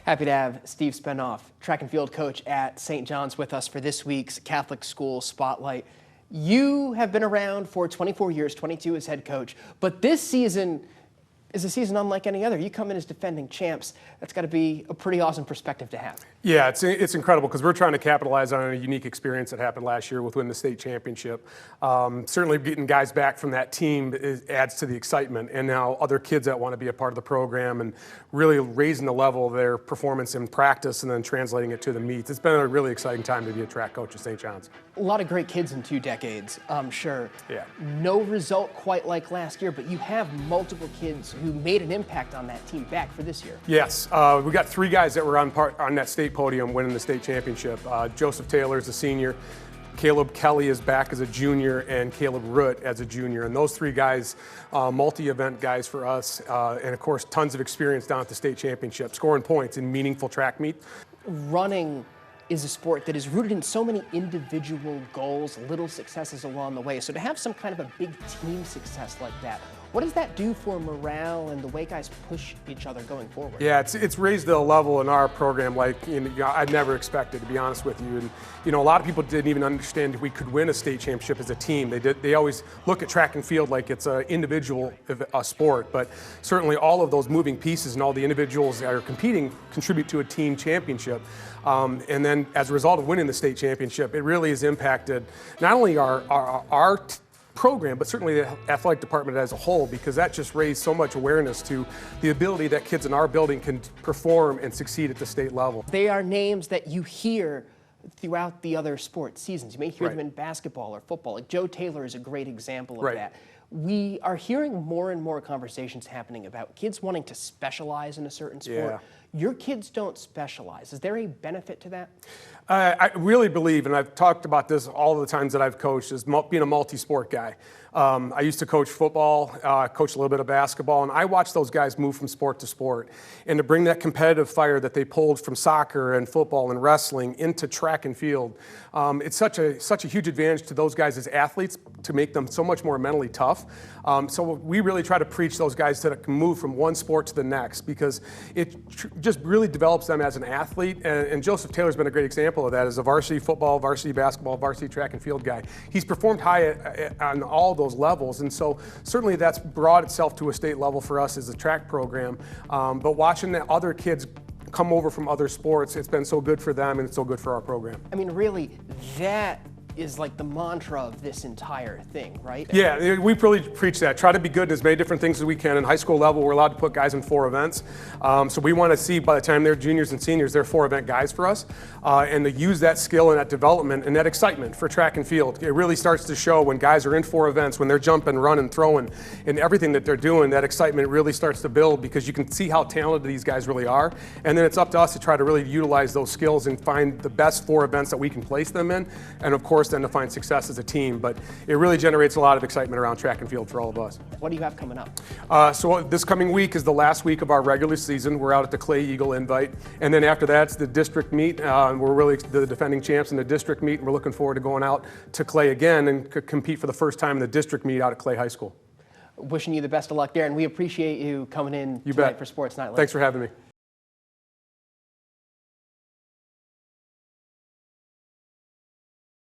Happy to have Steve Spenoff, track and field coach at St. John's, with us for this week's Catholic School Spotlight. You have been around for 24 years, 22 as head coach, but this season is a season unlike any other. You come in as defending champs. That's got to be a pretty awesome perspective to have. Yeah, it's incredible because we're trying to capitalize on a unique experience that happened last year with winning the state championship. Certainly getting guys back from that team adds to the excitement, and now other kids that want to be a part of the program and really raising the level of their performance in practice and then translating it to the meets. It's been a really exciting time to be a track coach at St. John's. A lot of great kids in 2 decades, I'm sure. Yeah. No result quite like last year, but you have multiple kids who made an impact on that team back for this year. Yes, we got 3 guys that were on that state podium winning the state championship. Joseph Taylor is a senior, Caleb Kelly is back as a junior, and Caleb Root as a junior. And those 3 guys, multi-event guys for us, and of course tons of experience down at the state championship, scoring points in meaningful track meet. Running is a sport that is rooted in so many individual goals, little successes along the way. So to have some kind of a big team success like that, what does that do for morale and the way guys push each other going forward? Yeah, it's raised the level in our program like I'd never expected, to be honest with you. And a lot of people didn't even understand we could win a state championship as a team. They always look at track and field like it's an individual sport, but certainly all of those moving pieces and all the individuals that are competing contribute to a team championship. And then as a result of winning the state championship, it really has impacted not only our program, but certainly the athletic department as a whole, because that just raised so much awareness to the ability that kids in our building can perform and succeed at the state level. They are names that you hear throughout the other sports seasons. You may hear Right. them in basketball or football. Like Joe Taylor is a great example of Right. that. We are hearing more and more conversations happening about kids wanting to specialize in a certain sport. Yeah. Your kids don't specialize. Is there a benefit to that? I really believe, and I've talked about this all the times that I've coached, is being a multi-sport guy. I used to coach football, coach a little bit of basketball, and I watched those guys move from sport to sport. And to bring that competitive fire that they pulled from soccer and football and wrestling into track and field, it's such a huge advantage to those guys as athletes to make them so much more mentally tough. So we really try to preach those guys that can move from one sport to the next, because it just really develops them as an athlete. And Joseph Taylor's been a great example of that as a varsity football, varsity basketball, varsity track and field guy. He's performed high on all those levels, and so certainly that's brought itself to a state level for us as a track program. But watching the other kids come over from other sports, it's been so good for them and it's so good for our program. I mean, really, that is like the mantra of this entire thing, right? Yeah, we really preach that. Try to be good in as many different things as we can. In high school level, we're allowed to put guys in 4 events. So we want to see by the time they're juniors and seniors, they're 4-event guys for us. And to use that skill and that development and that excitement for track and field. It really starts to show when guys are in 4 events, when they're jumping, running, throwing, and everything that they're doing, that excitement really starts to build, because you can see how talented these guys really are. And then it's up to us to try to really utilize those skills and find the best 4 events that we can place them in. And of course, then to find success as a team. But it really generates a lot of excitement around track and field for all of us. What do you have coming up? So this coming week is the last week of our regular season. We're out at the Clay Eagle Invite. And then after that, it's the district meet. We're really the defending champs in the district meet, and we're looking forward to going out to Clay again and compete for the first time in the district meet out at Clay High School. Wishing you the best of luck there, and we appreciate you coming in You tonight bet. for Sports Nightly. Thanks for having me.